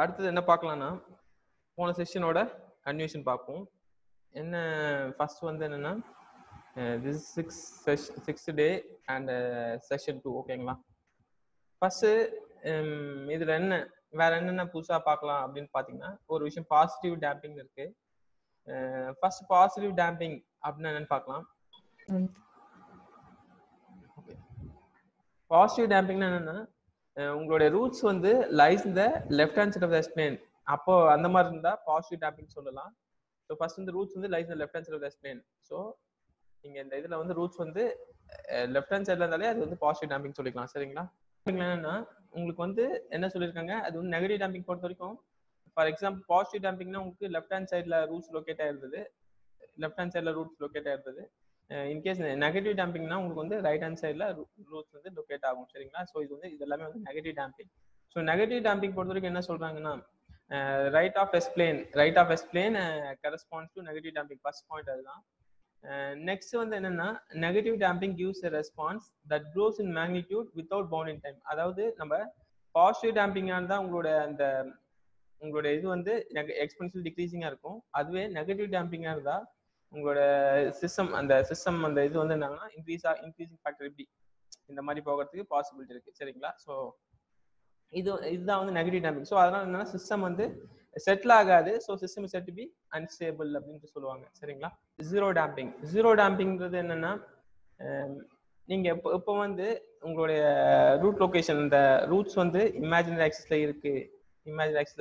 அடுத்தது என்ன பார்க்கலாம்னா போன செஷனோட கன்வியூஷன் பார்ப்போம். என்ன ஃபர்ஸ்ட் வந்து என்னன்னா this sixth day and session 2 ஓகேங்களா. ஃபர்ஸ்ட் இதுல என்ன வேற என்னென்ன புதுசா பார்க்கலாம் அப்படின்னு பாத்தீங்கன்னா ஒரு விஷயம் பாசிட்டிவ் டேம்பிங் இருக்கு. ஃபர்ஸ்ட் பாசிட்டிவ் டேம்பிங் அப்படின்னா என்னன்னு பார்க்கலாம். பாசிட்டிவ் டேம்பிங்னா என்னன்னா உங்களுடைய ரூட்ஸ் வந்து லைஸ் இந்த left hand side of the s plane. அப்போ அந்த மாதிரி இருந்தா பாசிட்டிவ் டேம்பிங் சொல்லலாம். ஸோ ஃபர்ஸ்ட் இந்த ரூட்ஸ் வந்து லைஸ் இந்த left hand side of the s plane. So நீங்க இந்த இதுல வந்து ரூட்ஸ் வந்து லெஃப்ட் ஹேண்ட் சைட்ல இருந்தாலே அது வந்து பாசிட்டிவ் டேம்பிங் சொல்லிக்கலாம். சரிங்களா. என்னன்னா உங்களுக்கு வந்து என்ன சொல்லியிருக்காங்க, அது வந்து நெகட்டிவ் டேம்பிங் பொறுத்த வரைக்கும் ஃபார் எக்ஸாம்பிள் பாசிட்டிவ் டேம்பிங்னா உங்களுக்கு லெஃப்ட் ஹேண்ட் சைட்ல ரூட்ஸ் லொக்கேட் ஆயிருந்தது, லெஃப்ட் ஹேண்ட் சைட்ல ரூட்ஸ் லொக்கேட் ஆயிருந்தது. இன்கேஸ் நெகட்டிவ் டேம்பிங்னா உங்களுக்கு வந்து ரைட் ஹேண்ட் சைட்ல ரூட்ஸ் வந்து லொக்கேட் ஆகும். சரிங்களா. ஸோ இது வந்து இது எல்லாமே வந்து negative damping. So negative damping பொறுத்த வரைக்கும் என்ன சொல்றாங்கன்னா right of s plane corresponds to negative damping. First point அதுதான். நெக்ஸ்ட் வந்து என்னன்னா negative damping gives a response that grows in magnitude without bound in time. அதாவது நம்ம பாசிட்டிவ் டேம்பிங்கா இருந்தா உங்களுடைய இது வந்து எக்ஸ்பென்சிவ் டிக்ரீசிங்கா இருக்கும். அதுவே நெகட்டிவ் டேம்பிங்கா இருந்தா உங்களோட சிஸ்டம் அந்த இது வந்து என்னன்னா இன்க்ரீசிங் ஃபேக்டர் இப்படி இந்த மாதிரி போகிறதுக்கு பாசிபிலிட்டி இருக்கு. சரிங்களா. ஸோ இதுதான் வந்து நெகட்டிவ் டேம்பிங். ஸோ அதனால என்னன்னா சிஸ்டம் வந்து செட்டில் ஆகாது. So system is set to be unstable அப்படின்ட்டு சொல்லுவாங்க. சரிங்களா. ஜீரோ டேம்பிங்கிறது என்னன்னா நீங்க இப்போ வந்து உங்களுடைய ரூட் லொகேஷன் இந்த ரூட்ஸ் வந்து இமேஜினரி ஆக்சிஸ்ல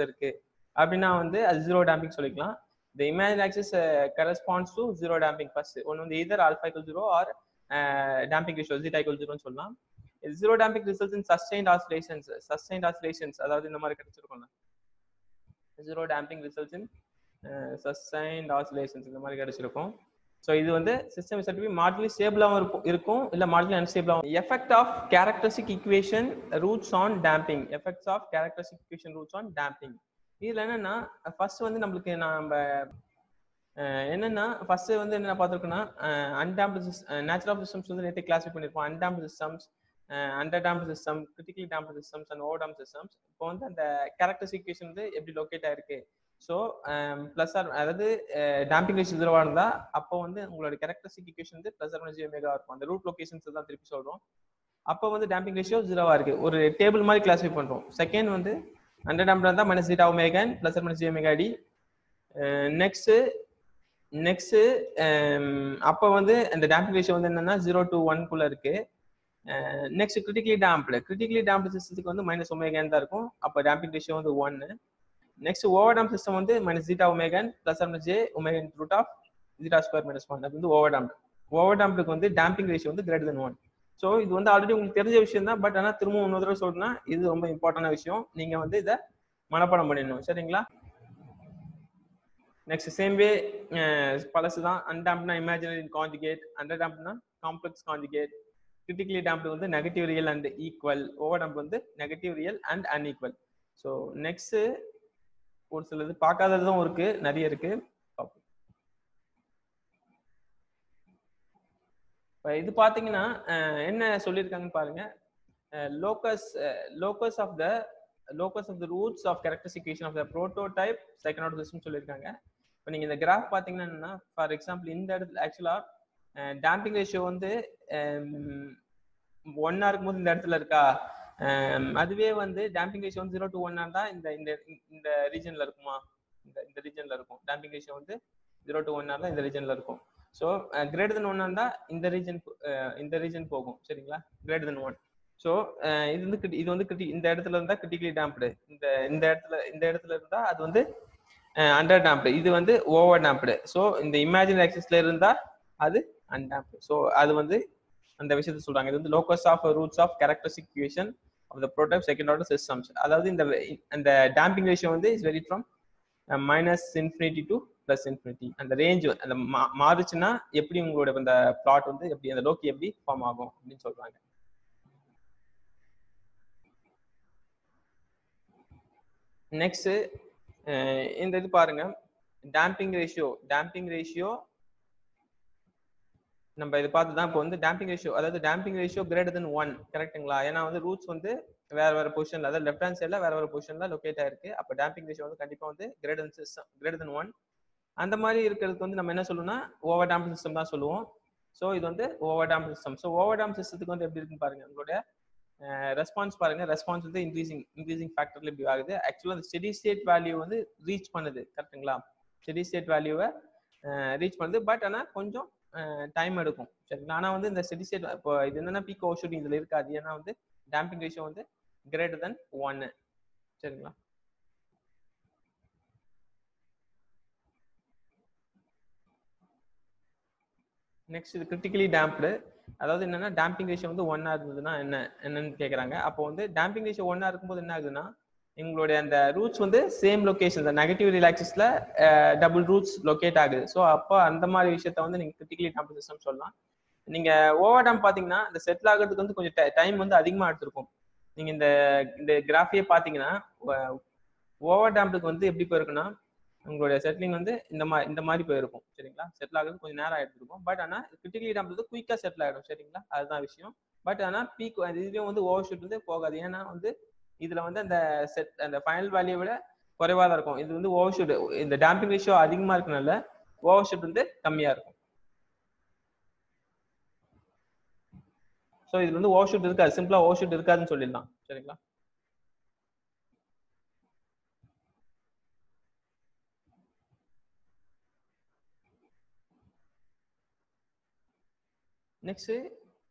இருக்கு அப்படின்னா வந்து அது ஜீரோ டேம்பிங் சொல்லிக்கலாம். The imaginary axis corresponds to zero damping. First one வந்து either alpha equals 0 or damping ratio zeta equals 0 ன்னு சொல்லலாம். Zero damping results in sustained oscillations. அதாவது இந்த மாதிரி கிடைச்சிருக்கும்ல, zero damping results in sustained oscillations இந்த மாதிரி கிடைச்சிருக்கும். ஸோ இது வந்து சிஸ்டம் செட் பி மார்ஜினலி ஸ்டேபிளாகவும் இருக்கும் இல்லை மார்ஜினலி அன்ஸ்டேபிளாகவும். Effect of characteristic equation roots on damping. இதுல என்னன்னா ஃபர்ஸ்ட் வந்து நம்மளுக்கு நம்ம என்னன்னா ஃபர்ஸ்ட் வந்து என்ன பார்த்துருக்கோம்னா அன்டாம்ப்டு நேச்சுரல் ஆஃப் சிஸ்டம்ஸ் வந்து நேற்று கிளாஸிஃபை பண்ணிருப்போம். Undamped systems, under damped system, critically damped systems and over damped systems. இப்போ வந்து அந்த கேரக்டரிஸ்டிக் ஈக்குவேஷன் வந்து எப்படி லொக்கேட் ஆயிருக்கு. ஸோ பிளஸ் ஆர் அதாவது டேம்பிங் ரேஷியோ 0 இருந்தா அப்போ வந்து உங்களோட கேரக்டரிஸ்டிக் ஈக்குவேஷன் வந்து பிளஸ் ஆர் மைனஸ் ஜியோமேகா இருக்கும். அந்த ரூட் லொகேஷன்ஸ் தான் திருப்பி சொல்றோம். அப்போ வந்து டேம்பிங் ரேஷியோ 0 இருக்கு. ஒரு டேபிள் மாதிரி கிளாஸிஃபை பண்றோம். செகண்ட் வந்து அண்டர் டாம்ப்டு இருந்தா minus zeta omega plus or minus j omega t. Next அப்போ வந்து அந்த டேம்பிங் ரேஷியோ வந்து என்னன்னா 0 to 1 குள்ள இருக்கு. நெக்ஸ்ட் கிரிட்டிக்கலி டாம்ப்டு சிஸ்டத்துக்கு வந்து மைனஸ் ஒமேகான் தான் இருக்கும். அப்போ டேம்பிங் ரேஷியோ வந்து 1. நெக்ஸ்ட் ஓவர் டாம்ப் சிஸ்டம் வந்து minus zeta omega n plus or minus j omega n root of zeta square minus 1. அது வந்து ஓவர் டாம்ப்டுக்கு வந்து டேம்பிங் ரேஷியோ வந்து கிரேட்டர் தென் 1. ஸோ இது வந்து ஆல்ரெடி உங்களுக்கு தெரிஞ்ச விஷயம் தான். பட் ஆனால் திரும்ப இன்னொரு தடவை சொல்றேன்னா இது ரொம்ப இம்பார்ட்டன்டான விஷயம். நீங்க வந்து இதை மனப்பாடம் பண்ணிடணும். சரிங்களா. நெக்ஸ்ட் சேம் வே பழசு தான். அன்டாம்ப்னா இமேஜினரி கான்ஜுகேட், அண்டர் டாம்ப்னா காம்ப்ளெக்ஸ் கான்ஜுகேட், கிரிட்டிக்கலி டாம்ப்டு வந்து negative real and equal, over damp வந்து negative real and unequal. So next ஒரு சிலது பார்க்காததும் இருக்கு, நிறைய இருக்கு. இது பாத்தீங்கன்னா என்ன சொல்லியிருக்காங்கன்னு பாருங்க. Locus of the roots of characteristic equation of the prototype second order system சொல்லியிருக்காங்க. இப்போ நீங்க இந்த கிராஃப் பாத்தீங்கன்னா என்னன்னா ஃபார் எக்ஸாம்பிள் இந்த இடத்துல ஆக்சுவலா டேம்பிங் ரேஷியோ வந்து 1 இருக்கும்போது இந்த இடத்துல இருக்கா. அதுவே வந்து டேம்பிங் ரேஷியோ வந்து 0 to 1 இருந்தா இந்த ரீஜன்ல இருக்குமா, இந்த ரீஜன்ல இருக்கும். டேம்பிங் ரேஷியோ வந்து 0 to 1 இருந்தா இந்த ரீஜன்ல இருக்கும். ஸோ கிரேட்டர் தென் 1 இருந்தா இந்த ரீஜன் போகும். சரிங்களா. Greater than 1. ஸோ இது வந்து இந்த இடத்துல இருந்தா கிரிட்டிக்கலி டாம்ப்டு, இந்த இடத்துல இருந்தா அது வந்து அண்டர் டாம்ப்டு, இது வந்து ஓவர் டாம்ப்டு. ஸோ இந்த இமேஜினரி ஆக்சிஸ்ல இருந்தா அது அன்டாம்ப்டு. ஸோ அது வந்து அந்த விஷயத்தை சொல்றாங்க. இது வந்து locus of roots of characteristic equation of the prototype second order systems. அதாவது இந்த டேம்பிங் ரேஷியோ வந்து இஸ் வெரி ஃப்ரம் -∞ to +∞. அந்த ரேஞ்ச் அந்த மாறுச்சுன்னா எப்படி உங்களோட அந்த பிளாட் வந்து எப்படி அந்த லோக்கி எப்படி ஃபார்ம் ஆகும் அப்படின்னு சொல்றாங்க. நெக்ஸ்ட் இந்த இது பாருங்க, டேம்பிங் ரேஷியோ நம்ம இது பார்த்து தான் இப்போ வந்து டேம்பிங் ரேஷியோ, அதாவது டேம்பிங் ரேஷியோ கிரேட்டர் தென் 1 கரெக்ட்டுங்களா. ஏன்னா வந்து ரூட்ஸ் வந்து வேற பொசிஷன்ல, அதாவது லெஃப்ட் ஹேண்ட் சைடுல வேற பொசிஷன்ல லொகேட் ஆயிருக்கு. அப்ப டேம்பிங் ரேஷியோ வந்து கண்டிப்பா வந்து கிரேட்டர் தென் 1. அந்த மாதிரி இருக்கிறதுக்கு வந்து நம்ம என்ன சொல்லுவோம்னா ஓவர் டேம்ப் சிஸ்டம் தான் சொல்லுவோம். ஸோ இது வந்து over damp system. So over damp சிஸ்டத்துக்கு வந்து எப்படி இருக்குன்னு பாருங்க. உங்களுடைய ரெஸ்பான்ஸ் பாருங்க. ரெஸ்பான்ஸ் வந்து இன்க்ரீசிங் ஃபேக்டர்ல இப்படி ஆகுது. ஆக்சுவலா அந்த ஸ்டெடி ஸ்டேட் வேல்யூ வந்து ரீச் பண்ணுது, கரெக்ட்டுங்களா? ஸ்டெடி ஸ்டேட் வேல்யூவை ரீச் பண்ணுது. பட் ஆனா கொஞ்சம் டைம் எடுக்கும், சரிங்களா? ஆனா வந்து இந்த ஸ்டெடி ஸ்டேட் இப்போ இது என்னன்னா பீக் ஓவர் ஷூட்டிங் இதுல இருக்காது. ஏன்னா வந்து டேம்பிங் ரேஷியோ வந்து கிரேட்டர் தென் 1, சரிங்களா? நெக்ஸ்ட் இது கிரிட்டிக்கலி டேம்ப்டு. அதாவது என்னன்னா டேம்பிங் ரேஷியோ வந்து 1 இருந்ததுன்னா என்னன்னு கேக்குறாங்க. அப்போ வந்து டேம்பிங் ரேஷியோ 1 இருக்கும்போது என்ன ஆகுதுன்னா எங்களுடைய அந்த ரூட்ஸ் வந்து சேம் லொகேஷன், இந்த நெகட்டிவ் ரிலாக்சஸ்ல டபுள் ரூட்ஸ் லொகேட் ஆகுது. ஸோ அப்போ அந்த மாதிரி விஷயத்த வந்து நீங்க கிரிட்டிக்கலி டேம்ப் சிஸ்டம் சொல்லலாம். நீங்க ஓவர் டேம்ப் பாத்தீங்கன்னா இந்த செட்டில் ஆகிறதுக்கு வந்து கொஞ்சம் டைம் வந்து அதிகமா எடுத்திருக்கும். நீங்க இந்த இந்த கிராஃபியே பாத்தீங்கன்னா ஓவர் டேம்புக்கு வந்து எப்படி போயிருக்குன்னா உங்களுடைய செட்டிலிங் வந்து இந்த மாதிரி போயிருக்கும், சரிங்களா? செட்டில் ஆகுறது கொஞ்சம் நேரம் ஆயிடுக்கும். பட் ஆனா கிரிட்டிக்கலி டேம்ப் வந்து குயிக்கா செட்டில் ஆயிடும், சரிங்களா? அதுதான் விஷயம். பட் ஆனா பீக் இதுலயும் வந்து ஓவர் ஷூட் வந்து போகாது. ஏன்னா வந்து இதுல வந்து அந்த ஃபைனல் வேல்யூ விட குறைவா தான் இருக்கும். இது வந்து ஓவர் ஷூட், இந்த டேம்பிங் ரேஷியோ அதிகமா இருக்கனால ஓவர் ஷூட் வந்து கம்மியா இருக்கும். ஸோ இது வந்து ஓவர் ஷூட் இருக்காது, சிம்பிளா ஓவர் ஷூட் இருக்காதுன்னு சொல்லிடலாம், சரிங்களா? Next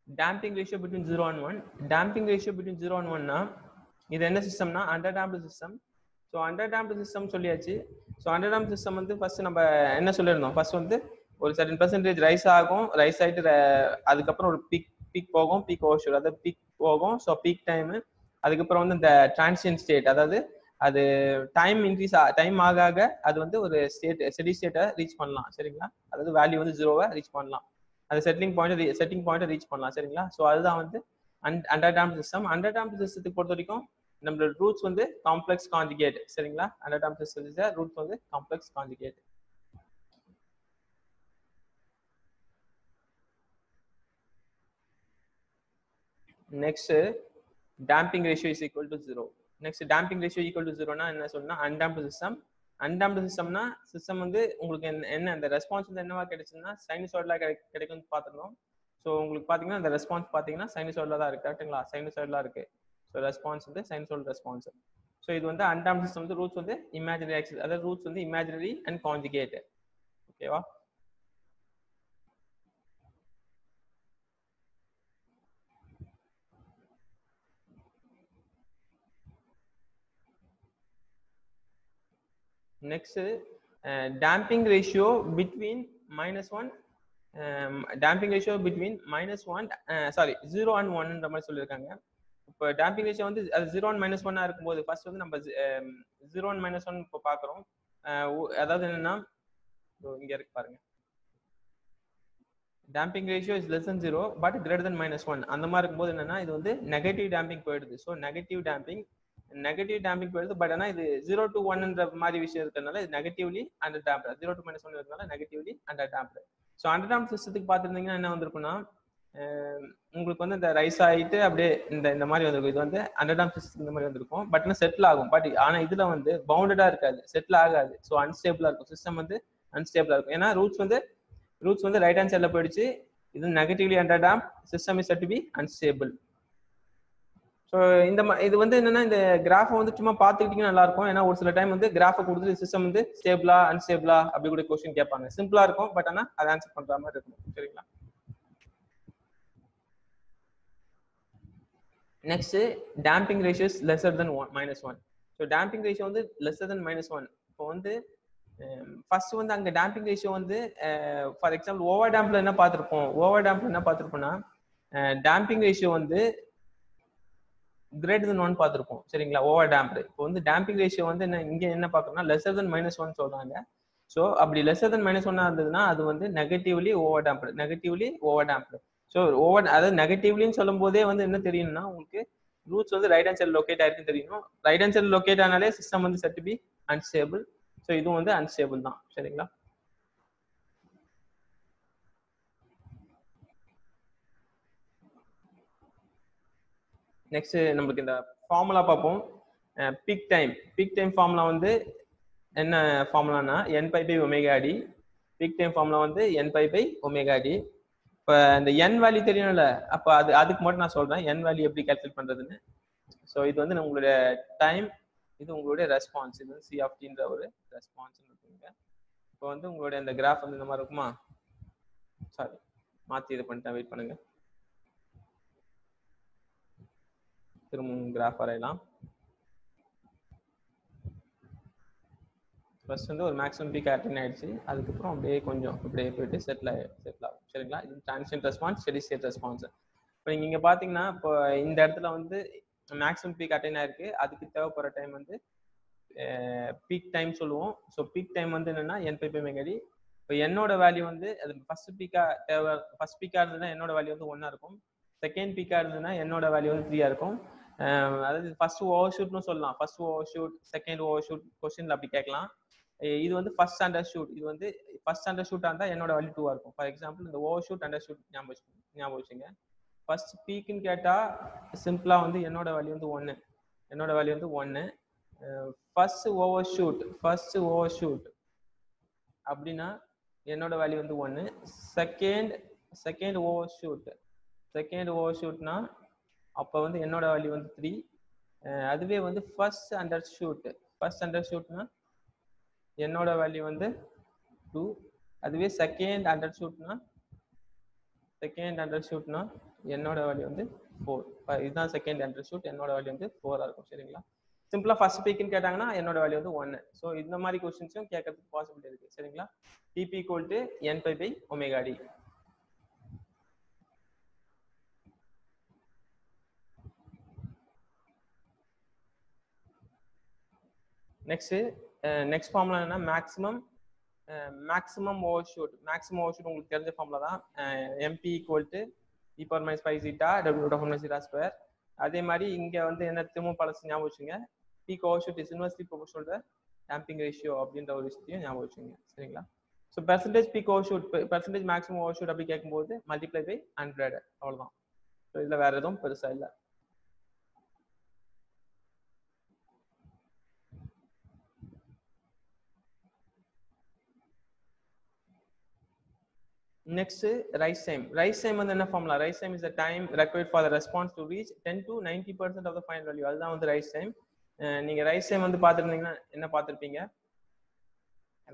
damping ratio between 0 and 1. Damping ratio between 0 and 1னா இது என்ன சிஸ்டம்னா under damped system. So under damped system சொல்லியாச்சு. ஸோ அண்டர் டேம்ப்டு சிஸ்டம் வந்து ஃபர்ஸ்ட் நம்ம என்ன சொல்லியிருந்தோம், ஃபர்ஸ்ட் வந்து ஒரு சர்டன் பர்சன்டேஜ் ரைஸ் ஆகும், ரைஸ் ஆகிட்டு அதுக்கப்புறம் ஒரு பீக் போகும், பீக் ஓவர் ஷூட், அதாவது பீக் போகும். ஸோ பீக் டைம், அதுக்கப்புறம் வந்து இந்த டிரான்சியன்ட் ஸ்டேட், அதாவது அது டைம் ஆக ஆக அது வந்து ஒரு ஸ்டெடி ஸ்டேட்டை ரீச் பண்ணலாம், சரிங்களா? அதாவது வேல்யூ வந்து 0வை ரீச் பண்ணலாம், அது செட்டிங் பாயிண்ட் ரீச் பண்ணலாம், சரிங்களா? ஸோ அதுதான் வந்து under damped system. Under damped சிஸ்டத்துக்கு பொறுத்த வரைக்கும் நம்மளோட ரூட்ஸ் வந்து காம்ப்ளெக்ஸ் கான்ஜுகேட், சரிங்களா? அண்டர் டேம்ப்டு சிஸ்டம் ரூட்ஸ் வந்து complex conjugate. Next damping ratio is equal to 0. Next damping ratio equal to 0னா என்ன சொல்லணும்னா அன்டாம்ப்டு சிஸ்டம். அன்டாம்ப்டு சிஸ்டம்னா சிஸ்டம் வந்து உங்களுக்கு என்ன அந்த ரெஸ்பான்ஸ் வந்து என்னவா கிடைச்சுன்னா சைனசாய்டலா கிடைக்கும்னு பார்த்துருந்தோம். ஸோ உங்களுக்கு பார்த்தீங்கன்னா அந்த ரெஸ்பான்ஸ் பார்த்தீங்கன்னா சைனசாய்டலா தான் இருக்கு, கரெக்ட்டுங்களா? சைனசாய்டலா இருக்கு. ஸோ ரெஸ்பான்ஸ் வந்து சைனசாய்டல் ரெஸ்பான்ஸ். ஸோ இது வந்து அன்டாம்ப்டு சிஸ்டம் வந்து ரூட்ஸ் வந்து இமேஜினரி ஆக்சிஸ், அதாவது ரூட்ஸ் வந்து இமேஜினரி அண்ட் கான்ஜுகேட், ஓகேவா? Next damping ratio between -1, damping ratio between -1 0 and 1ன்ற மாதிரி சொல்லியிருக்காங்க. இப்போ damping ratio வந்து அது 0 and -1 இருக்கும்போது ஃபர்ஸ்ட் வந்து நம்ம 0 and -1 இப்போ பார்க்குறோம். அதாவது என்னன்னா இங்க இருக்கு பாருங்க, damping ratio is less than 0 but greater than -1. அந்த மாதிரி இருக்கும்போது என்னன்னா இது வந்து நெகட்டிவ் டேம்பிங் போயிடுது. ஸோ நெகட்டிவ் டேம்பிங் போயிடுது. பட் ஆனால் இது 0 to 1ன்ற மாதிரி விஷயம் இருக்கிறதுனால இது நெகட்டிவ்லி அண்டர் டேம்ப்டு, 0 to -1 இருக்கிறதுனால negatively under damped. So under damp சிஸ்டத்துக்கு பார்த்துருந்தீங்கன்னா என்ன வந்திருக்குன்னா உங்களுக்கு வந்து இந்த ரைஸ் ஆகிட்டு அப்படியே இந்த மாதிரி வந்திருக்கும். இது வந்து அண்டர் டேம்ப் சிஸ்டம் இந்த மாதிரி வந்திருக்கும். பட் ஆனால் செட்டில் ஆகும். பட் ஆனால் இதுல வந்து பவுண்டடா இருக்காது, செட்டில் ஆகாது. ஸோ அன்ஸ்டேபிளா இருக்கும், சிஸ்டம் வந்து அன்ஸ்டேபிளா இருக்கும். ஏன்னா ரூட்ஸ் வந்து ரைட் ஹேண்ட் சைட்ல போயிடுச்சு. இது negatively under damp, system is set to be unstable. So இது வந்து என்னன்னா இந்த கிராஃபை வந்து சும்மா பார்த்துக்கிட்டீங்கன்னா நல்லா இருக்கும். ஏன்னா ஒரு சில டைம் வந்து கிராஃபை கொடுத்துட்டு சிஸ்டம் வந்து ஸ்டேபிளா அன்ஸ்டேபிளா அப்படி கூட கொஸ்டின் கேட்பாங்க. சிம்பிளா இருக்கும், பட் ஆனால் அதை ஆன்சர் பண்ற மாதிரி இருக்கும், சரிங்களா? Next damping ratio is lesser than -1. So damping ratio வந்து lesser than -1. இப்போ வந்து ஃபர்ஸ்ட் வந்து அங்க damping ratio வந்து ஃபார் எக்ஸாம்பிள் ஓவர் டேம்ப்ல என்ன பார்த்திருப்போம்னா damping ratio வந்து கிரேட்டர் தென் 1 பார்த்திருப்போம், சரிங்களா? Over damped. இப்போ வந்து damping ratio வந்து இங்க என்ன பார்க்கறோம்னா lesser than -1 சொல்றாங்க. ஸோ அப்படி lesser than -1 இருந்ததுன்னா அது வந்து நெகட்டிவ்லி ஓவர் டேம்ப்டு. ஸோ அதாவது நெகட்டிவ்லின்னு சொல்லும் போதே வந்து என்ன தெரியும்னா உங்களுக்கு ரூட்ஸ் வந்து ரைட் ஹேண்ட் சைடு லொகேட் ஆயிருக்குன்னு தெரியணும். ரைட் ஹேண்ட் சைடு லொகேட் ஆனாலே சிஸ்டம் வந்து set to be unstable. So இதுவும் வந்து அன்ஸ்டேபிள் தான், சரிங்களா? நெக்ஸ்ட் நம்மளுக்கு இந்த ஃபார்முலா பார்ப்போம். பீக் டைம் ஃபார்முலா வந்து என்ன ஃபார்முலானா n pi pi omega d. Peak time formula வந்து n pi pi omega d. இப்போ இந்த n வேல்யூ தெரியும்ல, அப்போ அதுக்கு மட்டும் நான் சொல்றேன் n வேல்யூ எப்படி கால்குலேட் பண்றதுன்னு. ஸோ இது வந்து உங்களுடைய டைம், இது உங்களுடைய ரெஸ்பான்ஸ், இது வந்து சி ஆஃப் டின்ற ஒரு ரெஸ்பான்ஸ் இருக்குங்க. இப்போ வந்து உங்களுடைய இந்த கிராஃப் வந்து இந்த மாதிரி இருக்குமா? சாரி, மாற்றி இது பண்ணிட்டேன், வெயிட் பண்ணுங்க, திரும்ப கிராஃப் வரையலாம். ஃபர்ஸ்ட் வந்து ஒரு மேக்ஸிமம் பீக் அட்டைன் ஆயிடுச்சு, அதுக்கப்புறம் அப்படியே கொஞ்சம் அப்படியே போயிட்டு செட்டில் ஆகும். சரிங்களா? இது transient response, steady state response. இப்போ நீங்க இங்க பாத்தீங்கன்னா, இப்போ இந்த இடத்துல வந்து மேக்ஸிமம் பீக் அட்டைன் ஆயிருக்கு, அதுக்கு தேவைப்படுற டைம் வந்து பீக் டைம் சொல்லுவோம். ஸோ பீக் டைம் வந்து என்னன்னா n pi pi omega d. இப்போ என்னோட வேல்யூ வந்து அது ஃபர்ஸ்ட் பீக்கா இருந்ததுன்னா என்னோட வேல்யூ வந்து 1 இருக்கும். செகண்ட் பீக்கா இருந்ததுன்னா என்னோட வேல்யூ வந்து 3 இருக்கும். அதாவது ஃபர்ஸ்ட் ஓவர் ஷூட்னு சொல்லலாம். First over shoot, second over shoot கொஸ்டின்ல அப்படி கேட்கலாம். இது வந்து ஃபர்ஸ்ட் அண்டர் ஷூட். இது வந்து ஃபர்ஸ்ட் அண்டர் ஷூட்டா இருந்தா என்னோட வேல்யூ 2 இருக்கும். ஃபார் எக்ஸாம்பிள் இந்த ஓவர் ஷூட் அண்டர் ஷூட் ஞாபகம் வச்சுங்க. ஃபர்ஸ்ட் பீக்குன்னு கேட்டா சிம்பிளா வந்து என்னோட வேல்யூ வந்து 1. ஃபர்ஸ்ட் ஓவர் ஷூட் அப்படின்னா என்னோட வேல்யூ வந்து 1. செகண்ட் ஓவர் ஷூட்னா அப்போ வந்து என்னோட வேல்யூ வந்து 3. அதுவே வந்து ஃபர்ஸ்ட் அண்டர் ஷூட்னா என்னோட வேல்யூ வந்து 2. அதுவே செகண்ட் அண்டர் ஷூட்னா என்னோட வேல்யூ வந்து 4. இதுதான் செகண்ட் அண்டர் ஷூட், என்னோட வேல்யூ வந்து 4 இருக்கும். சரிங்களா? சிம்பிளா ஃபர்ஸ்ட் பீக்னு கேட்டாங்கன்னா என்னோட வேல்யூ வந்து 1. ஸோ இந்த மாதிரி கொஸ்டின்ஸும் கேட்கறதுக்கு பாசிபிலிட்டி இருக்கு. சரிங்களா? TP = n pi pi omega d. Next formula என்ன? மேக்ஸிமம் ஓவர் ஷூட் உங்களுக்கு தெரிஞ்ச ஃபார்முலா தான். MP = e power minus 5 zeta w zeta square. அதே மாதிரி இங்க வந்து என்ன திரும்ப பழசு ஞாபகம் வச்சுங்க. Peak over shoot is inversely proportional to damping ratio அப்படின்ற ஒரு விஷயத்தையும் ஞாபகம் வச்சுங்க. சரிங்களா? So percentage peak over shoot, percentage maximum over shoot அப்படி கேட்கும்போது மல்டிப்ளை பை 100, அவ்வளவுதான். ஸோ இதுல வேற எதுவும் பெருசா இல்லை. Next, rise time வந்து என்ன formula? rise time is the time required for the response to reach 10 to 90% of the final value. அதுதான் வந்து rise time. நீங்க rise time வந்து பார்த்திருந்தீங்கன்னா என்ன பார்த்திருப்பீங்க?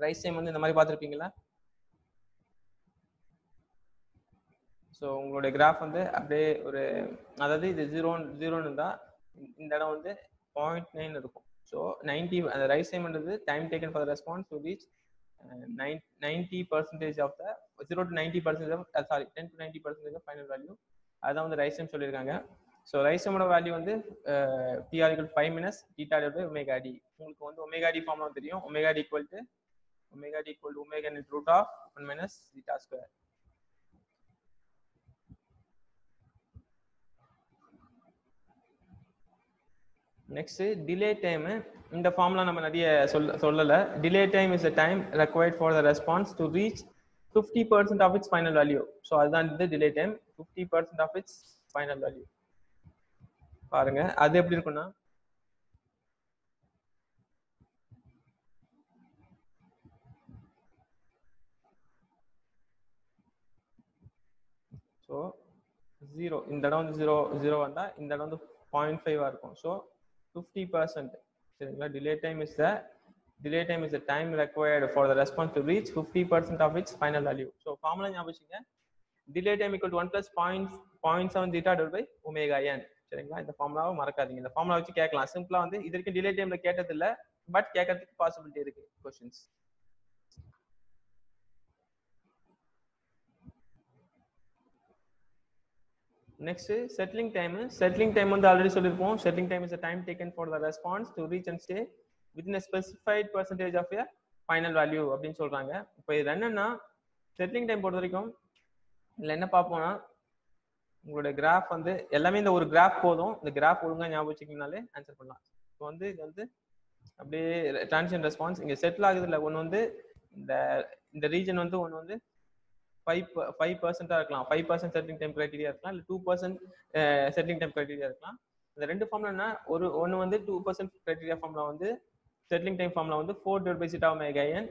rise time வந்து இந்த மாதிரி பார்த்திருப்பீங்களா? ஸோ உங்களுடைய கிராஃப் வந்து அப்படியே ஒரு, அதாவது இது 0 இருந்தா இந்த இடம் வந்து 0.9 இருக்கும். ஸோ 90 அந்த ரைஸ் டைம்ன்றது time taken for response to reach 90% of the 0 to 90% of 10 to 90% of final value. அதான் வந்து ரைஸ் டைம் சொல்லியிருக்காங்க. ஸோ ரைஸ் டைமோட வேல்யூ வந்து PR = 5 minus theta divided by omega d. உங்களுக்கு வந்து omega d ஃபார்முலா தெரியும். omega d = omega n root of 1 minus theta square. Next delay time. இந்த formula நம்ம நிறைய சொல்லல. Delay time is a time required for the response to reach 50% of its final value. So அதுதான் இந்த delay time, 50% of its final value. பாருங்க அது எப்படி இருக்குன்னா, ஸோ 0 இந்த இடம் வந்து 0 வந்தா இந்த இடம் வந்து 0.5 இருக்கும். ஸோ 50%. சரிங்களா? Delay time is the time required for the response to reach 50% of its final value. So formula ஞாபகம் வச்சுங்க. Delay time = 1 plus 0.7 theta divided by omega n. சரிங்களா? இந்த ஃபார்முலாவை மறக்காதீங்க. இந்த ஃபார்முலா வச்சு கேட்கலாம். சிம்பிளா வந்து இது வரைக்கும் டிலே டைம்ல கேட்டது இல்ல, பட் கேட்கறதுக்கு பாசிபிலிட்டி இருக்கு क्वेश्चंस. நெக்ஸ்ட் செட்டிலிங் டைம் வந்து ஆல்ரெடி சொல்லிருப்போம். Settling time is a time taken for the response to reach and stay within a specified percentage of a final value அப்படின்னு சொல்றாங்க. இப்போ இது என்னன்னா, செட்டிலிங் டைம் பொறுத்த வரைக்கும் இதுல என்ன பார்ப்போம்னா, உங்களுடைய கிராஃப் வந்து எல்லாமே இந்த ஒரு கிராஃப் போதும். இந்த கிராஃப் ஒழுங்கா ஞாபகம் வச்சுக்கினாலே ஆன்சர் பண்ணலாம். இப்போ வந்து இது வந்து அப்படியே டிரான்சியன்ட் ரெஸ்பான்ஸ் இங்க செட்டில் ஆகுது இல்லை. ஒன்று வந்து இந்த ரீஜன் வந்து ஒன்று வந்து 5% இருக்கலாம், 5% செட்டிலிங் டைம் கிரைட்டீரியா இருக்கலாம், இல்லை 2% செட்டிலிங் டைம் கிரைட்டீரியா இருக்கலாம். இந்த ரெண்டு ஃபார்முலானா ஒன்னு வந்து 2% கிரைட்டீரியா ஃபார்முலா வந்து செட்டிலிங் டைம் ஃபார்முலா வந்து 4/zeta omega n,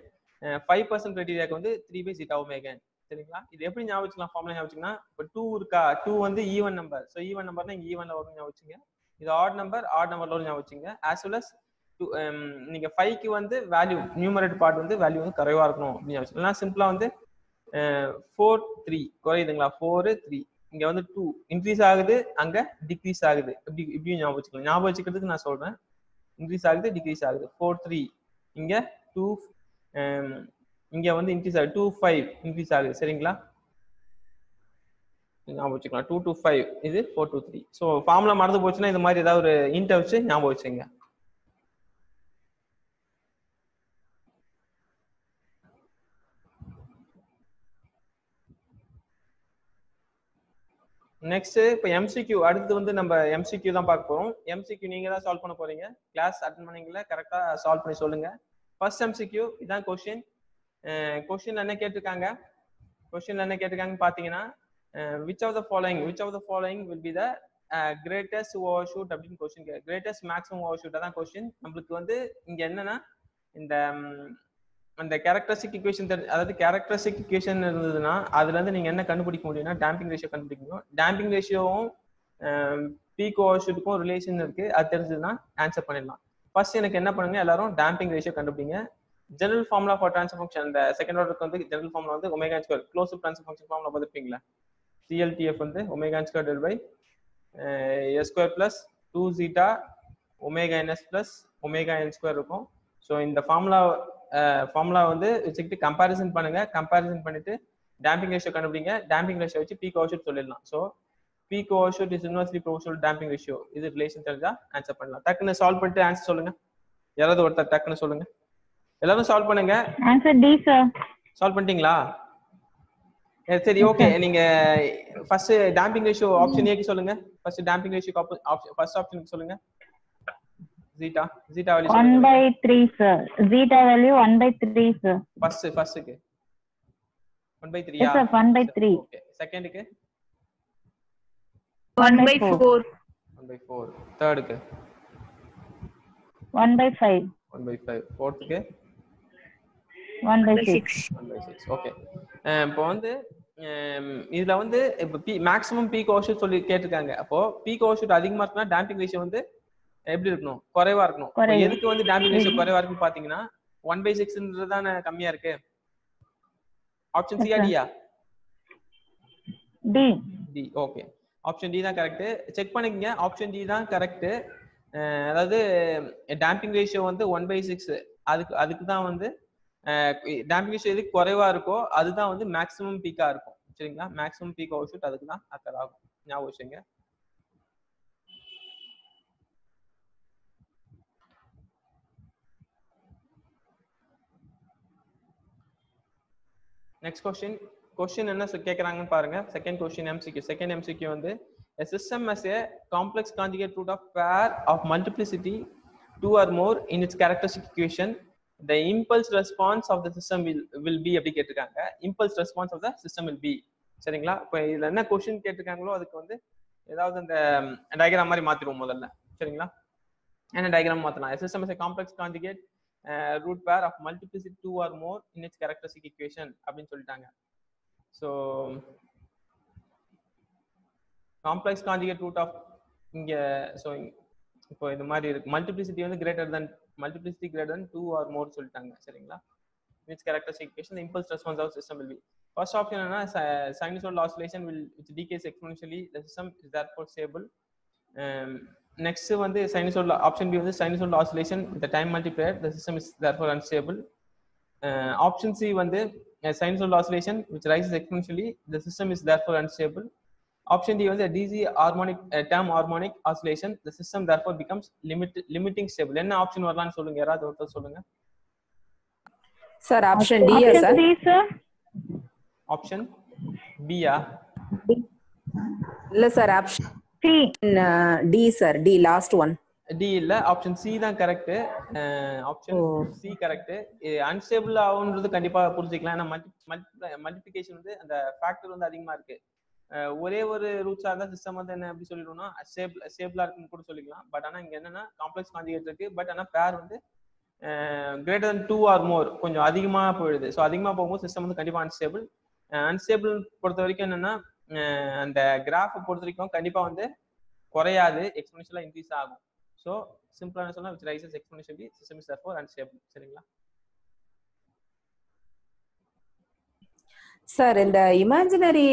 5% கிரைட்டீரியாக்கு வந்து 3/zeta omega n. சரிங்களா? இது எப்படி ஞாபகம் வச்சுக்கலாம்? ஃபார்முலா ஞாபகம் வச்சுக்கனா, இப்போ 2 இருக்கா, 2 வந்து ஈவன் நம்பர். சோ ஈவன் நம்பர்னா இங்க ஈவன்ல வரும் ஞாபகம் வச்சுங்க. இது ஆட் நம்பர், ஆட் நம்பர்ல வரும் ஞாபகம் வச்சுங்க. as well as நீங்க 5 க்கு வந்து வேல்யூ நியூமரேட்டர் பார்ட் வந்து வேல்யூ வந்து குறைவா இருக்கணும் அப்படின்னு ஞாபகம். இல்லனா சிம்பிளா வந்து 4 3 குறையுதுங்களா, 4 3 இங்க வந்து 2 இன்க்ரீஸ் ஆகுது, அங்க டிக்ரீஸ் ஆகுது. இப்படி ஞாபகம் வச்சுக்கலாம். ஞாபகம் வச்சுக்கிறதுக்கு நான் சொல்றேன். இன்க்ரீஸ் ஆகுது, டிக்ரீஸ் ஆகுது. 4 3 இங்க 2 இங்க வந்து இன்க்ரீஸ் ஆகுது, 2 5 இன்க்ரீஸ் ஆகுது. சரிங்களா? ஞாபகம் வச்சுக்கலாம். 2 to 5 இது 4 to 3. சோ ஃபார்முலா மறந்து போச்சுன்னா இந்த மாதிரி ஏதாவது ஒரு இன்ட் வச்சு ஞாபகம் வச்சுங்க. நெக்ஸ்ட் இப்போ எம்சிக்யூ, அடுத்து வந்து நம்ம எம்சிக்யூ தான் பார்க்க போறோம். எம்சிக்யூ நீங்க தான் சால்வ் பண்ண போறீங்க. கிளாஸ் அட்டெண்ட் பண்ணீங்களா, கரெக்டா சால்வ் பண்ணி சொல்லுங்க. ஃபர்ஸ்ட் எம்சிக்யூ இதான் क्वेश्चन. क्वेश्चन என்ன கேட்டிருக்காங்க? क्वेश्चनல என்ன கேட்டிருக்காங்கன்னு பாத்தீங்கன்னா, which of the following will be the greatest overshoot அப்படின்னு क्वेश्चन கேக்குது. greatest maximum overshoot அதான் क्वेश्चन. நமக்கு வந்து இங்க என்னன்னா இந்த அந்த கேரக்டரிஸ்டிக் ஈக்குவேஷன், அதாவது கேரக்டரிஸ்டிக் ஈக்குவேஷன் இருந்ததுன்னா அதுல இருந்து நீங்க என்ன கண்டுபிடிக்க முடியும்னா டேம்பிங் ரேஷியோ கண்டுபிடிக்க முடியும். டேம்பிங் ரேஷியோவும் பீக் ஓவர்ஷூட்டுக்கும் ரிலேஷன் இருக்கு. அது தெரிஞ்சதுன்னா ஆன்சர் பண்ணிடலாம். ஃபர்ஸ்ட் எனக்கு என்ன பண்ணுங்க, எல்லாரும் டேம்பிங் ரேஷியோ கண்டுபிடிங்க. General formula for transfer function, இந்த செகண்ட் ஆர்டருக்கு வந்து ஜெனரல் ஃபார்முலா வந்து omega square closed transfer function formula பார்த்துருப்பீங்களா? CLTF வந்து omega square divide by s square plus 2 zeta omega ns plus omega n square இருக்கும். ஸோ இந்த ஃபார்முலா வந்து வச்சுக்கிட்டு கம்பேரிசன் பண்ணுங்க. கம்பேரிசன் பண்ணிட்டு டேம்பிங் ரேஷியோ கண்டுபிடிங்க. டேம்பிங் ரேஷியோ வச்சு பீக் ஓவர்ஷூட் சொல்லிடலாம். ஸோ peak overshoot is inversely proportional damping ratio. இது ரிலேஷன் தெரிஞ்சா ஆன்சர் பண்ணலாம். டக்குன்னு சால்வ் பண்ணிட்டு ஆன்சர் சொல்லுங்க. யாராவது ஒருத்தர் டக்குன்னு சொல்லுங்க. எல்லாரும் சால்வ் பண்ணுங்க. Answer D sir. சால்வ் பண்ணிட்டீங்களா? சரி, ஓகே. நீங்க ஃபர்ஸ்ட் டேம்பிங் ரேஷியோ ஆப்ஷன் ஏக்கு சொல்லுங்க. ஃபர்ஸ்ட் டேம்பிங் ரேஷியோ ஃபர்ஸ்ட் ஆப்ஷனுக்கு சொல்லுங்க. zeta value 1/3 sir. zeta value 1/3 sir. ஃபர்ஸ்ட்க்கு 1/3 எஸ் சார், 1/3. ஓகே. செகண்ட்க்கு 1/4. 1/4. தேர்ட்க்கு 1/5. 1/5. ஃபோர்த்க்கு 1/6. 1/6. ஓகே. இப்போ வந்து இதுல வந்து இப்போ மேக்ஸிமம் பீக் ஓவர்ஷூட் சொல்லி கேட்டிருக்காங்க. அப்போ பீக் ஓவர்ஷூட் அதிகமா இருக்குன்னா டேம்பிங் ரேஷியோ வந்து எப்படி இருக்கணும்? குறைவா இருக்கணும். எதுக்கு வந்து டேம்பிங் ரேஷியோ குறைவா இருக்குன்னு பாத்தீங்கன்னா 1/6 தானே கம்மியா இருக்கு. ஆப்ஷன் சி டியா? டி. ஓகே, ஆப்ஷன் டி தான் கரெக்ட். செக் பண்ணிக்கங்க, ஆப்ஷன் டி தான் கரெக்ட். அதாவது டேம்பிங் ரேஷியோ வந்து 1/6, அதுக்கு தான் வந்து டேம்பிங் ரேஷியோ எதுக்கு குறைவா இருக்கோ அதுதான் வந்து மேக்ஸிமம் பீக்கா இருக்கும். சரிங்களா? மேக்ஸிமம் பீக் ஓவர்ஷூட் அதுக்கு தான் அக்கர் ஆகும். ஞாபகம் வச்சுங்க. நெக்ஸ்ட் क्वेश्चन என்ன கேக்குறாங்கன்னு பாருங்க. Second question MCQ. Second MCQ வந்து a system has a complex conjugate root of pair of multiplicity 2 or more in its characteristic equation, the impulse response of the system will be அப்படி கேட்டிருக்காங்க. impulse response of the system will be. சரிங்களா? இப்போ இதுல என்ன question கேட்டிருக்காங்களோ அதுக்கு வந்து ஏதாவது அந்த டயகிராம் மாதிரி மாத்திடுவோம் முதல்ல. சரிங்களா? என்ன டயகிராம் மாத்தலாம்? a system has a complex conjugate root pair of multiplicity 2 or more in its characteristic equation அப்படின்னு சொல்லிட்டாங்க. So complex conjugate root of இங்க ஸோ இப்போ இந்த மாதிரி இருக்கு. மல்டிப்ளிசிட்டி வந்து கிரேட்டர் தென் 2 or more சொல்லிட்டாங்க. சரிங்களா? which characteristic equation the impulse response of system will be. First option என்ன, sinusoidal oscillation which decays exponentially, the system is therefore stable. Next வந்து sinusoidal, option B வந்து sinusoidal oscillation with the time multiplier, the system is therefore unstable. Option C வந்து sinusoidal oscillation which rises exponentially, the system is therefore unstable. Option D வந்து DC harmonic term harmonic oscillation, the system therefore becomes limiting stable. என்ன ஆப்ஷன் வரலாம்னு சொல்லுங்க, யாராவது ஒருத்தர் சொல்லுங்க. Sir option D sir. Option B யா? இல்ல சார், option D sir. D last one. D இல்ல, ஆப்ஷன் சி தான் correct. Option C correct. Unstable ஆகுன்றது கண்டிப்பா புரிஞ்சுக்கலாம். ஏன்னா மல்டிப்ளிகேஷன் வந்து அந்த ஃபேக்டர் வந்து அதிகமா இருக்கு. ஒரே ஒரு ரூட்ஸா இருந்தா சிஸ்டம் வந்து என்ன எப்படி சொல்லிடுவோம்னா ஸ்டேபிளா இருக்குன்னு கூட சொல்லிக்கலாம். பட் ஆனா இங்க என்னன்னா காம்ப்ளெக்ஸ் கான்ஜுகேட் இருக்கு. பட் ஆனா பேர் வந்து கிரேட்டர் than 2 ஆர் மோர் கொஞ்சம் அதிகமா போயிடுது. ஸோ அதிகமா போகும்போது சிஸ்டம் வந்து கண்டிப்பா அன்ஸ்டேபிள். அன்ஸ்டேபிள் பொறுத்த வரைக்கும் என்னன்னா அந்த கிராஃபை பொறுத்த வரைக்கும் கண்டிப்பா வந்து குறையாது, எக்ஸ்போனென்ஷியலா இன்க்ரீஸ் ஆகும். ஸோ சிம்பிளா என்ன சொன்னா which rises exponentially system is therefore unstable. சரிங்களா? சார் இந்த இமேஜினரி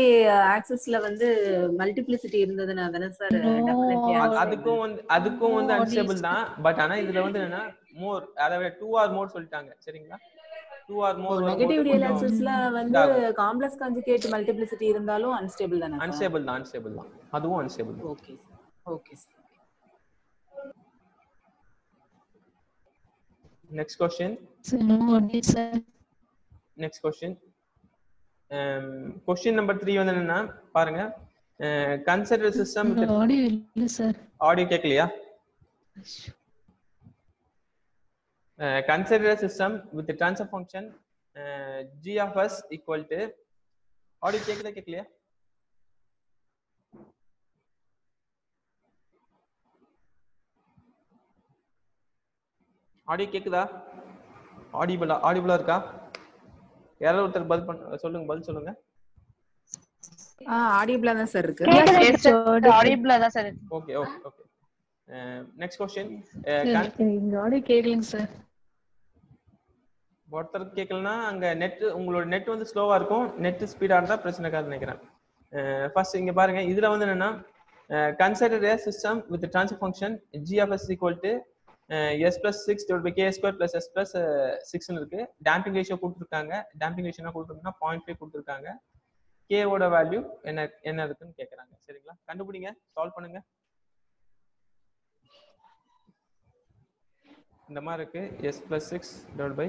ஆக்சிஸ்ல வந்து மல்டிப்ளிசிட்டி இருந்ததுன்னா தானே சார் டெஃபினெட்லி அதுக்கும் வந்து அன்ஸ்டேபிள் தான். பட் ஆனா இதுல வந்து என்னன்னா மோர், அதாவது 2 ஆர் மோர் சொல்லிட்டாங்க. சரிங்களா? 2 ஆர் மோர் நெகட்டிவ் ரியல் ஆக்சிஸ்ல வந்து காம்ப்ளெக்ஸ் கான்ஜுகேட் மல்டிப்ளிசிட்டி இருந்தாலும் அன்ஸ்டேபிள் தானே சார்? அன்ஸ்டேபிள் தான் அதுவும் unstable. Okay sir. Okay sir. Next question. Next question. Question number 3 வந்து என்னன்னா பாருங்க, consider a system with audio இல்ல சார். audio கேக்கலையா? Consider a system with the transfer function g of s equal to audio கேக்கலையா? Audio கேக்குதா? ஆடிபிளா இருக்கா? யாராவது ஒருத்தர் பதில் சொல்லுங்க. ஆடிபிளா தான் சார் இருக்கு. ஆடிபிளா தான் சார் இருக்கு. ஓகே. Next question. இங்க ஆடியோ கேக்கலங்க சார். ஒருத்தர் கேக்கலனா அங்க நெட், உங்களோட நெட் வந்து ஸ்லோவா இருக்கும். நெட் ஸ்பீடா இருந்தா பிரச்சனை காது நினைக்கிறேன். ஃபர்ஸ்ட் இங்க பாருங்க, இதுல வந்து என்னன்னா consider a system with the transfer function g of s equal to s plus 6 divided by k square plus s plus 6 ன்னு இருக்கு. டேம்பிங் ரேஷியோ கொடுத்திருக்காங்க. டேம்பிங் ரேஷியோ என்ன கொடுத்திருக்காங்கன்னா 0.5 கொடுத்திருக்காங்க. k ஓட வேல்யூ என்ன இருக்குன்னு கேக்குறாங்க. சரிங்களா? கண்டுபிடிங்க, சால்வ் பண்ணுங்க. இந்த மாதிரி இருக்கு. s plus 6 divided by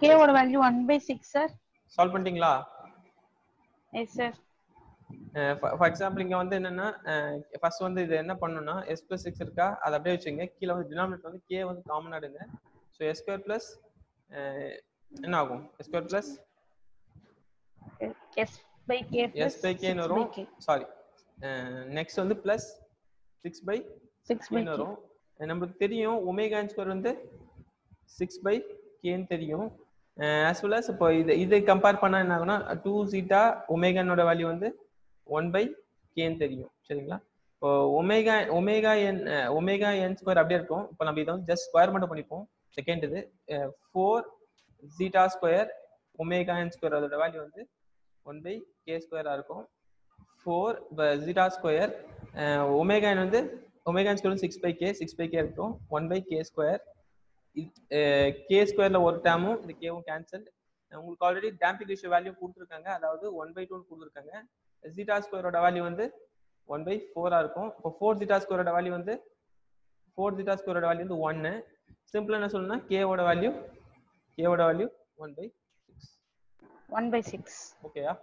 k ஓட வேல்யூ 1/6 சார். சால்வ் பண்ணிட்டீங்களா? Yes sir. ஃபார் எக்ஸாம்பிள் இங்க வந்து என்னன்னா ஃபர்ஸ்ட் வந்து இது என்ன பண்ணனும்னா s plus 6 இருக்கா, அதை அப்படியே வச்சுங்க. கீழ வந்து டினாமினேட்டர் வந்து k வந்து காமன் ஆடுங்க. சோ s square plus என்ன ஆகும்? s square plus s by k ன்னு வரும். சாரி, நெக்ஸ்ட் வந்து plus 6 by 6 ன்னு வரும். நமக்கு தெரியும் ஒமேகா ஸ்கொயர் வந்து 6 by k ன்னு தெரியும். as well as இப்போ இது கம்பேர் பண்ணா என்ன ஆகும்னா 2 zeta ஒமேகானோட வேல்யூ வந்து 1 by k ன்னு தெரியும். சரிங்களா? இப்போ ஒமேகா n ஸ்கொயர் அப்படியே இருக்கும். இப்போ நம்ம இதை வந்து ஜஸ்ட் ஸ்கொயர் மட்டும் பண்ணிப்போம். செகண்ட் இது 4 zeta square omega n square, அதோட வேல்யூ வந்து 1 by k ஸ்கொயரா இருக்கும். 4 zeta ஸ்கொயர் ஒமேகா n வந்து omega n square 6 by k இருக்கும். 1 by k ஸ்கொயர். k ஸ்கொயர்ல ஒரு டேர்மும் இந்த k வும் கேன்சல். உங்களுக்கு ஆல்ரெடி டேம்பிங் ரேஷியோ வேல்யூ கொடுத்திருக்காங்க. அதாவது 1/2 கொடுத்திருக்காங்க. zeta ஸ்கொயரோட வேல்யூ வந்து 1/4 ஆ இருக்கும். இப்போ 4 zeta ஸ்கொயரோட வேல்யூ வந்து 1. சிம்பிளா என்ன சொல்லணும்னா k ஓட வேல்யூ 1/6. ஓகேயா?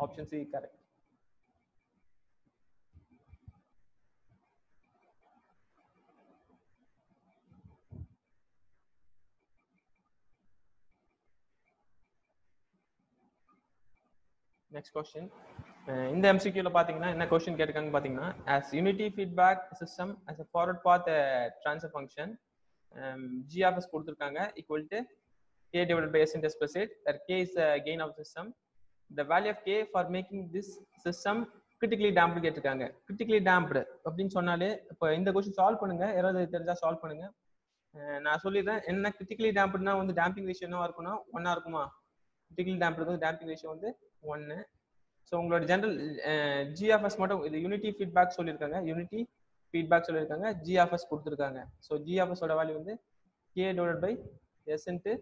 Option C correct. Next question. இந்த MCQ ல பாத்தீங்கன்னா என்ன क्वेश्चन கேட்டிருக்காங்க பாத்தீங்கன்னா, as unity feedback system as a forward path transfer function g of s கொடுத்திருக்காங்க equal to k divided by s into s plus 8, where k is the gain of the system. The value of k for making this system critically damped கேட்டிருக்காங்க. critically damped அப்படின்னு சொன்னாலே இப்போ இந்த question solve பண்ணுங்க. யாராவது தெரிஞ்சா solve பண்ணுங்க. நான் சொல்லிடுறேன் என்ன critically dampedனா வந்து டேம்பிங் ரேஷியோ என்னவா இருக்கும்னா 1 ஆ இருக்குமா? critically damped வந்து டேம்பிங் ரேஷியோ வந்து 1. ஸோ உங்களோட ஜெனரல் g of s மட்டும் இது யூனிட்டி ஃபீட்பேக் சொல்லியிருக்காங்க. g of s கொடுத்துருக்காங்க. ஸோ g of s ஓட வேல்யூ வந்து k divided by s into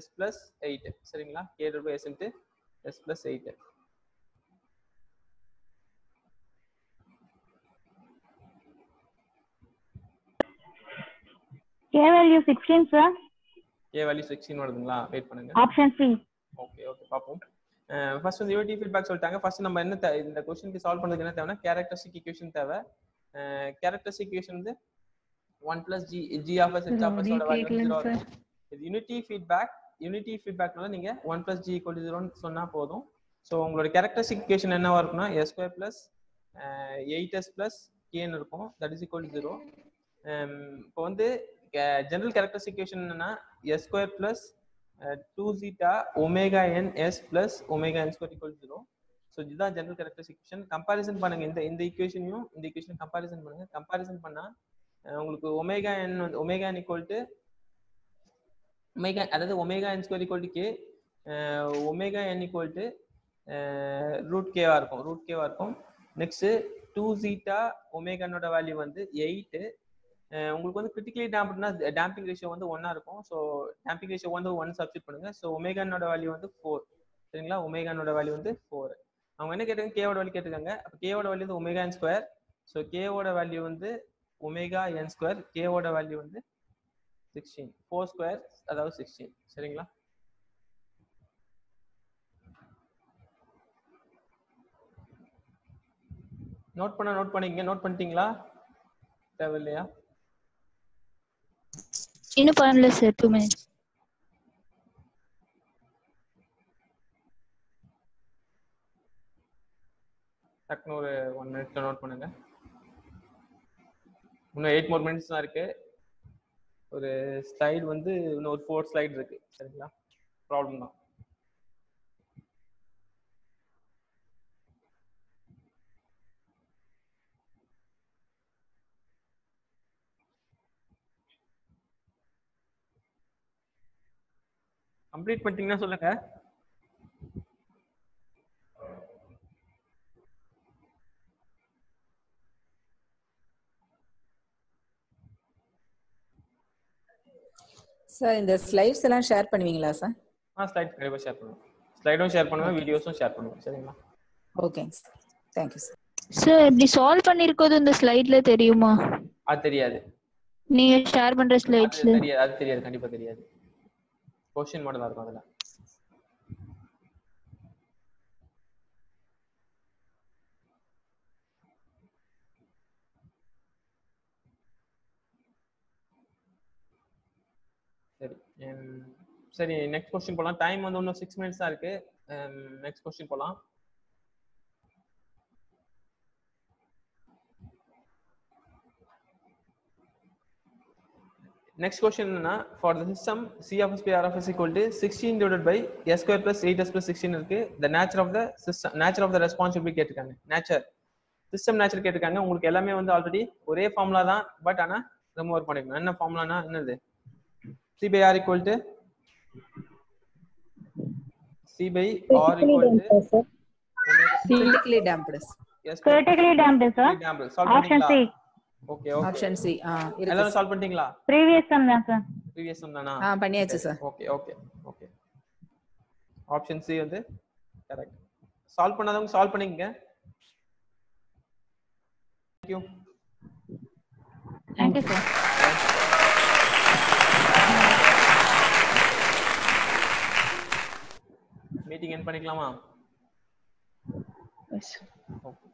s plus 8. சரிங்களா? k divided by s into s plus 8. k value 16 sir. k value 16 வருதுங்களா? Wait பண்ணுங்க. Option C. Okay பாப்போம். First வந்து unity feedback சொல்லிட்டாங்க. First நம்ம என்ன இந்த क्वेश्चनக்கு சால்வ் பண்றதுக்கு என்ன தேவைன்னா கேரக்டரிஸ்டிக் ஈக்குவேஷன் தேவை. கேரக்டரிஸ்டிக் ஈக்குவேஷன் வந்து 1 plus g of s h of s ஓட வேல்யூ 0 இருக்கும். இது யூனிட்டி ஃபீட்பேக்னால நீங்க 1 plus g equal to 0 ன்னு சொன்னா போதும். ஸோ உங்களோட கேரக்டரிஸ்டிக் ஈக்குவேஷன் என்னவா இருக்குன்னா s square plus 8s plus கேன்னு இருக்கும். That is equal to 0. இப்போ வந்து ஜெனரல் கேரக்டரிஸ்டிக் ஈக்குவேஷன் என்னன்னா s square plus 2 zeta omega n s plus omega n square equal to 0. So இதுதான் ஜெனரல் கேரக்டரிஸ்டிக் ஈக்குவேஷன். கம்பேரிசன் பண்ணுங்க, இந்த ஈக்குவேஷனையும் இந்த ஈக்குவேஷன் கம்பேரிசன் பண்ணுங்க. கம்பேரிசன் பண்ணா உங்களுக்கு ஒமேகா n வந்து omega n equal to omega, அதாவது omega n square equal to k, omega n equal to root கேவா இருக்கும், ரூட் கேவா இருக்கும். நெக்ஸ்ட் 2 zeta ஒமேகா நோட வேல்யூ வந்து 8. உங்களுக்கு வந்து கிரிட்டிக்கலி டேம்ப்ட்னா டேம்பிங் ரேஷியோ வந்து 1 இருக்கும். ஸோ டேம்பிங் ரேஷியோ வந்து 1 சப்ஸ்டிட் பண்ணுங்க. ஸோ ஒமேகானோட வேல்யூ வந்து 4. சரிங்களா, ஒமேகானோட வேல்யூ வந்து 4. அவங்க என்ன கேட்டாங்க, கேவோட வேல்யூ கேட்டிருக்காங்க. அப்போ கேவோட வேல்யூ வந்து ஒமேகா n ஸ்கொயர். ஸோ கேவோட வேல்யூ வந்து ஒமேகா n ஸ்கொயர், கேவோட வேல்யூ வந்து 16. 4 ஸ்கொயர் அதாவது 16. சரிங்களா, நோட் பண்ணிக்கங்க. நோட் பண்ணிட்டீங்களா, தேவையில்லையா? இன்னும் பண்ணல சார், 2 minutes. டக்குனு ஒரு 1 minute நோட் பண்ணுங்க. இன்னும் 8 more minutes தான் இருக்கு. ஒரு ஸ்லைடு வந்து இன்னும் ஒரு 4 ஸ்லைடு இருக்கு. சரிங்களா, ப்ராப்ளம் தான். கம்ப்ளீட் பண்ணிட்டீங்கன்னா சொல்லுங்க. சார் இந்த ஸ்லைட்ஸ் எல்லாம் ஷேர் பண்ணுவீங்களா சார்? ஸ்லைட் கண்டிப்பாக ஷேர் பண்ணுவேன். ஸ்லைடும் ஷேர் பண்ணுவேன், வீடியோஸும் ஷேர் பண்ணுவேன். சரிங்களா, ஓகேங்க சார், தேங்க்யூ சார். சார் இப்படி சால்வ் பண்ணிருக்கிறது இந்த ஸ்லைட்ல தெரியுமா? அது தெரியாது. நீங்க ஷேர் பண்ற ஸ்லைட்ஸ்ல தெரியாது, அது தெரியாது, கண்டிப்பா தெரியாது. क्वेश्चन மட்டும் தான் இருக்கும் அதுல. சரி சரி, நெக்ஸ்ட் क्वेश्चन போலாம். டைம் வந்து இன்னும் 6 minutes தான் இருக்கு. நெக்ஸ்ட் क्वेश्चन போலாம். Next question என்னன்னா, for the system C of S by R of S equal to 16 divided by S square plus 8S plus 16 இருக்கு. The nature of the system, nature of the response எப்படி கேட்டிருக்காங்க, nature system nature கேட்டிருக்காங்க. உங்களுக்கு எல்லாமே வந்து already ஒரே formula தான், but ஆனா ரிமூவ் பண்ணிக்கணும். என்ன ஃபார்முலானா என்னது, C by R equal to C by R equal to critically damped. Yes, critically damped sir. Option C. Okay, okay. Option C. இருக்கு. எல்லாரும் சால்வ் பண்ணிட்டீங்களா? Previous sum தான் சார். Previous sum தானா? பண்ணியாச்சு sir. Okay, okay, okay. Option C வந்து correct. Solve பண்ணாதவங்க solve பண்ணிக்கங்க. Thank you. Thank you sir. Meeting end பண்ணிக்கலாமா? Yes. Okay.